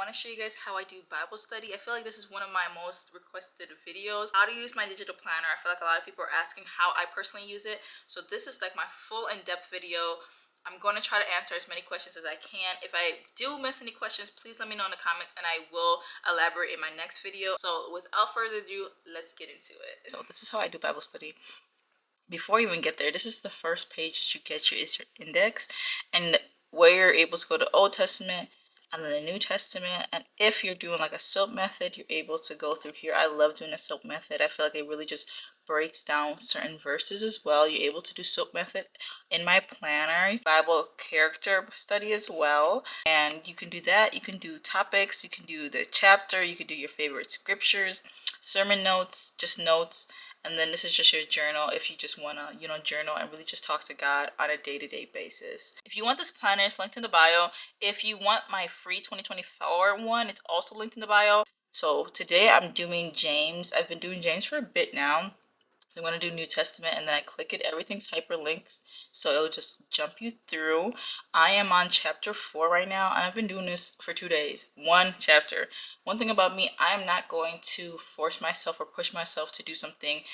want to show you guys how I do Bible study. I feel like this is one of my most requested videos. How to use my digital planner. I feel like a lot of people are asking how I personally use it. So this is like my full in-depth video. I'm going to try to answer as many questions as I can. If I do miss any questions, please let me know in the comments and I will elaborate in my next video. So without further ado, let's get into it. So this is how I do Bible study. Before you even get there, this is the first page that you get is your index, and where you're able to go to Old Testament and then the New Testament. And if you're doing like a SOAP method, you're able to go through here. I love doing a SOAP method. I feel like it really just breaks down certain verses as well. You're able to do SOAP method in my planner, Bible character study as well. And you can do that. You can do topics, you can do the chapter, you can do your favorite scriptures, sermon notes, just notes. And then this is just your journal if you just want to, journal and really just talk to God on a day-to-day basis. If you want this planner, it's linked in the bio. If you want my free 2024 one, it's also linked in the bio. So today I'm doing James. I've been doing James for a bit now. So I'm going to do New Testament, and then I click it. Everything's hyperlinks, so it'll just jump you through. I am on chapter 4 right now, and I've been doing this for 2 days. One chapter. One thing about me, I am not going to force myself or push myself to do something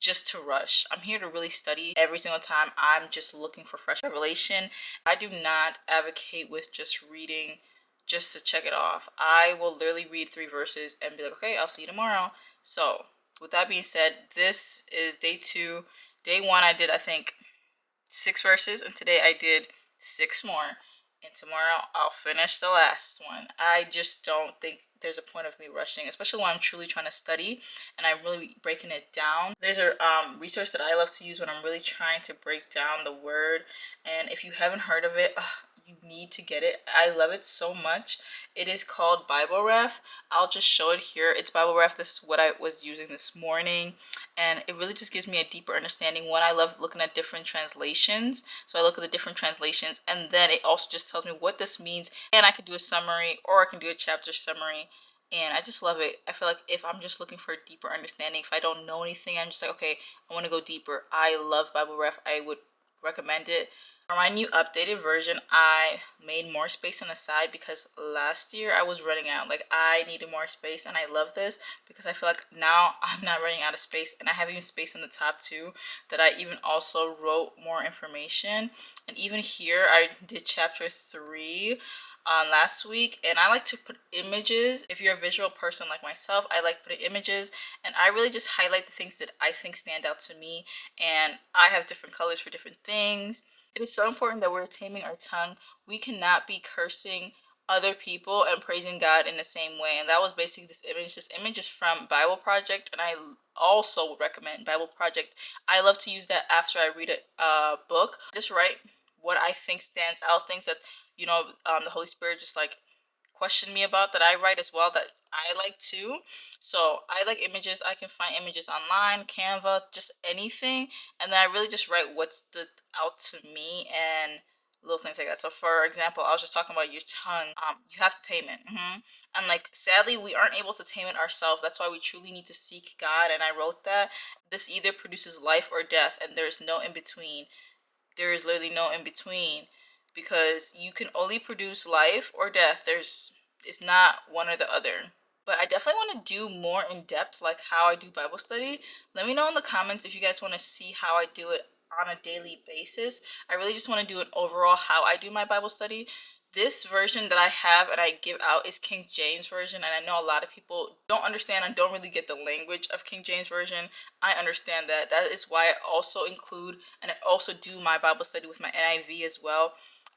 just to rush. I'm here to really study every single time. I'm just looking for fresh revelation. I do not advocate with just reading just to check it off. I will literally read 3 verses and be like, okay, I'll see you tomorrow. So with that being said, this is day 2. Day 1 I did, I think, 6 verses, and today I did 6 more. And tomorrow I'll finish the last one. I just don't think there's a point of me rushing, especially when I'm truly trying to study and I'm really breaking it down. There's a resource that I love to use when I'm really trying to break down the word. And if you haven't heard of it, you need to get it. I love it so much. It is called Bible Ref. I'll just show it here. It's Bible Ref. This is what I was using this morning, and it really just gives me a deeper understanding. One, I love looking at different translations, so I look at the different translations, and then it also just tells me what this means, and I can do a summary or I can do a chapter summary. And I just love it. I feel like if I'm just looking for a deeper understanding, if I don't know anything, I'm just like, okay, I want to go deeper. I love Bible Ref. I would recommend it. For my new updated version, I made more space on the side because last year I was running out. Like, I needed more space, and I love this because I feel like now I'm not running out of space, and I have even space on the top too that I even also wrote more information. And even here I did chapter 3 last week, and I like to put images. If you're a visual person like myself, I like putting images, and I really just highlight the things that I think stand out to me, and I have different colors for different things. It is so important that we're taming our tongue. We cannot be cursing other people and praising God in the same way. And that was basically this image. This image is from Bible Project, and I also would recommend Bible Project. I love to use that after I read a book. Just write what I think stands out, things that, the Holy Spirit just like question me about that I write as well that I like too. So I like images. I can find images online, Canva, just anything, and then I really just write what stood out to me and little things like that. So for example, I was just talking about your tongue. You have to tame it. And like, sadly, we aren't able to tame it ourselves. That's why we truly need to seek God. And I wrote that this either produces life or death, and there's no in between. There is literally no in between, because you can only produce life or death. It's not one or the other. But I definitely want to do more in depth, like how I do Bible study. Let me know in the comments if you guys want to see how I do it on a daily basis. I really just want to do an overall how I do my Bible study. This version that I have and I give out is King James Version, and I know a lot of people don't understand and don't really get the language of King James Version. I understand that. That is why I also include and I also do my Bible study with my NIV as well.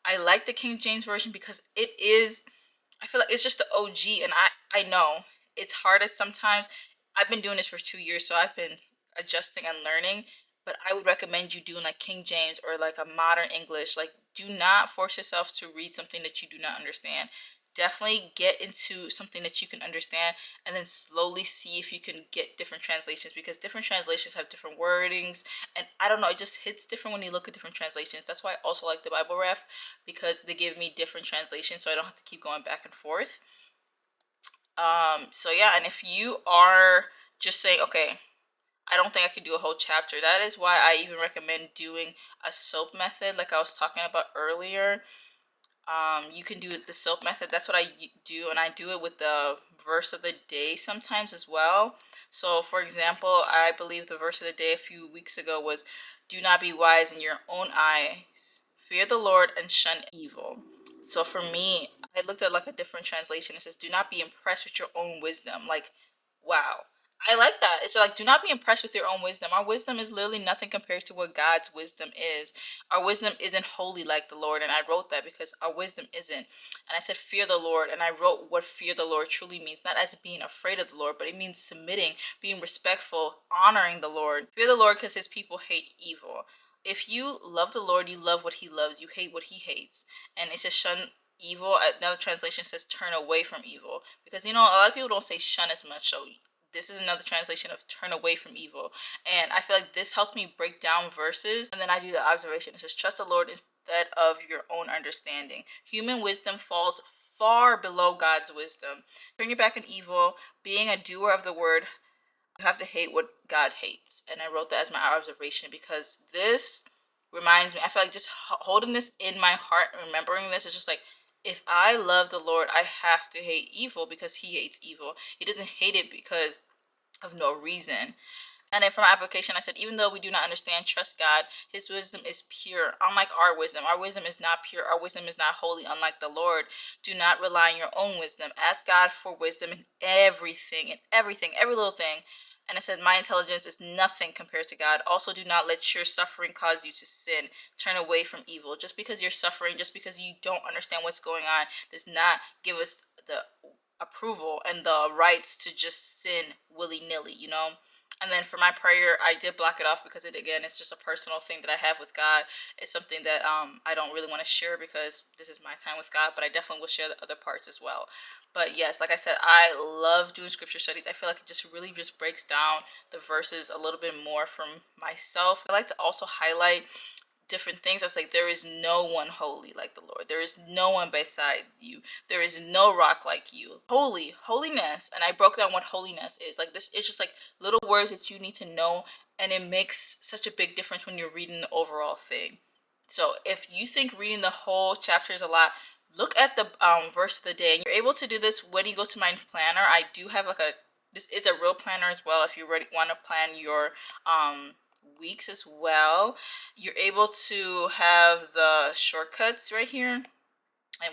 I like the King James Version because I feel like it's just the OG, and I know it's hard as sometimes. I've been doing this for 2 years, so I've been adjusting and learning, but I would recommend you doing like King James or like a modern English. Like, do not force yourself to read something that you do not understand. Definitely get into something that you can understand, and then slowly see if you can get different translations, because different translations have different wordings, and I don't know, it just hits different when you look at different translations. That's why I also like the Bible Ref, because they give me different translations, so I don't have to keep going back and forth. So yeah, and if you are just saying, okay, I don't think I could do a whole chapter, that is why I even recommend doing a SOAP method like I was talking about earlier. You can do the soap method. That's what I do, and I do it with the verse of the day sometimes as well. So, for example, I believe the verse of the day a few weeks ago was, "Do not be wise in your own eyes. Fear the Lord and shun evil." So for me, I looked at like a different translation. It says, "Do not be impressed with your own wisdom." Like, wow. I like that. It's like, do not be impressed with your own wisdom. Our wisdom is literally nothing compared to what God's wisdom is. Our wisdom isn't holy like the Lord, and I wrote that because our wisdom isn't. And I said, fear the Lord, and I wrote what fear the Lord truly means, not as being afraid of the Lord, but it means submitting, being respectful, honoring the Lord. Fear the Lord because his people hate evil. If you love the Lord, you love what he loves, you hate what he hates. And it says shun evil. Another translation says turn away from evil, because a lot of people don't say shun as much. So this is another translation of turn away from evil. And I feel like this helps me break down verses. And then I do the observation. It says, trust the Lord instead of your own understanding. Human wisdom falls far below God's wisdom. Turn your back on evil, being a doer of the word. You have to hate what God hates. And I wrote that as my observation because this reminds me, I feel like just holding this in my heart, remembering this is just like, if I love the Lord, I have to hate evil because he hates evil. He doesn't hate it because of no reason. And then for my application, I said, even though we do not understand, trust God. His wisdom is pure, unlike our wisdom. Our wisdom is not pure. Our wisdom is not holy, unlike the Lord. Do not rely on your own wisdom. Ask God for wisdom in everything, every little thing. And I said, my intelligence is nothing compared to God. Also, do not let your suffering cause you to sin. Turn away from evil. Just because you're suffering, just because you don't understand what's going on, does not give us the approval and the rights to just sin willy-nilly. And then for my prayer, I did block it off because it's just a personal thing that I have with God. It's something that I don't really want to share because this is my time with God, but I definitely will share the other parts as well. But yes, like I said, I love doing scripture studies. I feel like it just really just breaks down the verses a little bit more from myself. I like to also highlight different things. I was like, there is no one holy like the Lord. There is no one beside you. There is no rock like you. Holiness. And I broke down what holiness is. Like this, it's just like little words that you need to know, and it makes such a big difference when you're reading the overall thing. So if you think reading the whole chapter is a lot, look at the verse of the day, and you're able to do this when you go to my planner. I do have like this is a real planner as well. If you really want to plan your weeks as well, you're able to have the shortcuts right here.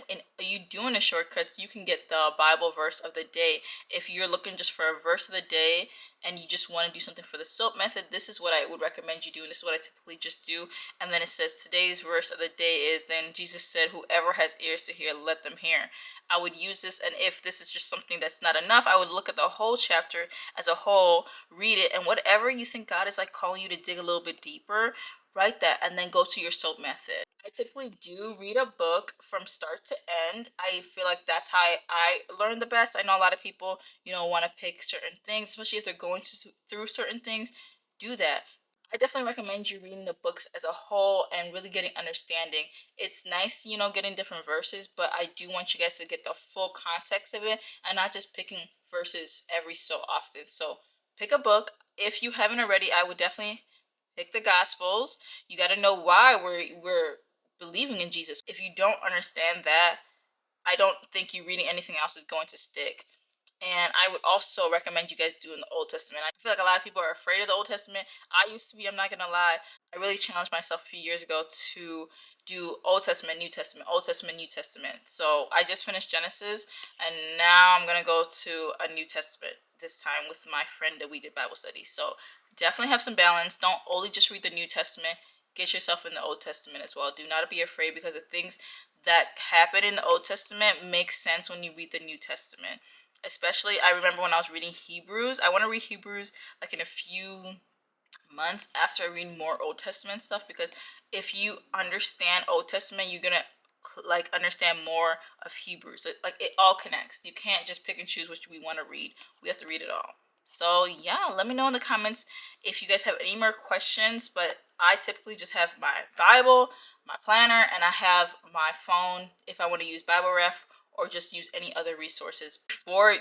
And you doing the shortcuts, you can get the Bible verse of the day. If you're looking just for a verse of the day and you just want to do something for the soap method, this is what I would recommend you do. And this is what I typically just do. And then it says today's verse of the day is, then Jesus said, whoever has ears to hear, let them hear. I would use this, and if this is just something that's not enough, I would look at the whole chapter as a whole, read it, and whatever you think God is like calling you to dig a little bit deeper, write that, and then go to your soap method. I typically do read a book from start to end. I feel like that's how I learn the best. I know a lot of people, want to pick certain things, especially if they're going through certain things. Do that. I definitely recommend you reading the books as a whole and really getting understanding. It's nice, getting different verses, but I do want you guys to get the full context of it and not just picking verses every so often. So pick a book. If you haven't already, I would definitely pick the Gospels. You got to know why we're believing in Jesus. If you don't understand that, I don't think you reading anything else is going to stick. And I would also recommend you guys doing the Old Testament. I feel like a lot of people are afraid of the Old Testament. I used to be, I'm not going to lie. I really challenged myself a few years ago to do Old Testament, New Testament, Old Testament, New Testament. So I just finished Genesis, and now I'm going to go to a New Testament this time with my friend that we did Bible study. So definitely have some balance. Don't only just read the New Testament. Get yourself in the Old Testament as well. Do not be afraid, because the things that happen in the Old Testament make sense when you read the New Testament. Especially, I remember when I was reading Hebrews. I want to read Hebrews like in a few months after I read more Old Testament stuff, because if you understand Old Testament, you're gonna like understand more of Hebrews. Like it all connects. You can't just pick and choose which we want to read. We have to read it all. So yeah, let me know in the comments if you guys have any more questions. But I typically just have my Bible, my planner, and I have my phone if I want to use Bible Ref or just use any other resources. Before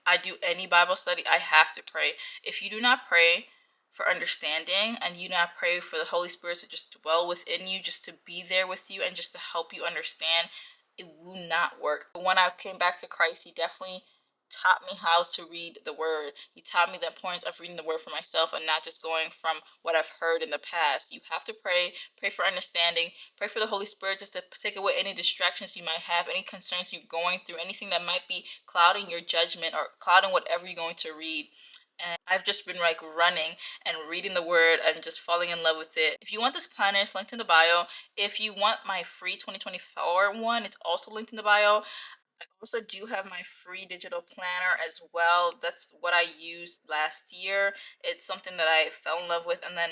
I do any Bible study, I have to pray. If you do not pray for understanding, and you not pray for the Holy Spirit to just dwell within you, just to be there with you and just to help you understand, it will not work. But when I came back to Christ, he definitely taught me how to read the word. He taught me the importance of reading the word for myself and not just going from what I've heard in the past. You have to pray for understanding, pray for the Holy Spirit just to take away any distractions you might have, any concerns you're going through, anything that might be clouding your judgment or clouding whatever you're going to read. And I've just been like running and reading the word and just falling in love with it. If you want this planner, it's linked in the bio. If you want my free 2024 one, it's also linked in the bio. I also do have my free digital planner as well. That's what I used last year. It's something that I fell in love with, and then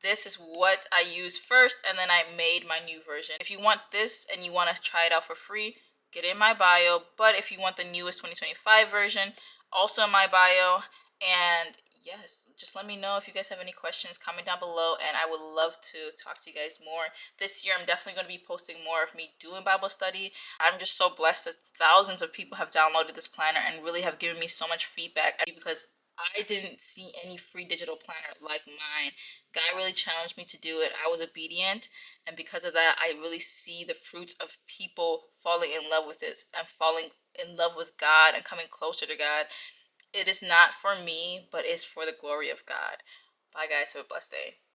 this is what I used first, and then I made my new version. If you want this and you want to try it out for free, get in my bio. But if you want the newest 2025 version, also in my bio. And yes, just let me know if you guys have any questions. Comment down below, and I would love to talk to you guys more. This year, I'm definitely going to be posting more of me doing Bible study. I'm just so blessed that thousands of people have downloaded this planner and really have given me so much feedback because I didn't see any free digital planner like mine. God really challenged me to do it. I was obedient, and because of that, I really see the fruits of people falling in love with it and falling in love with God and coming closer to God. It is not for me, but it's for the glory of God. Bye, guys. Have a blessed day.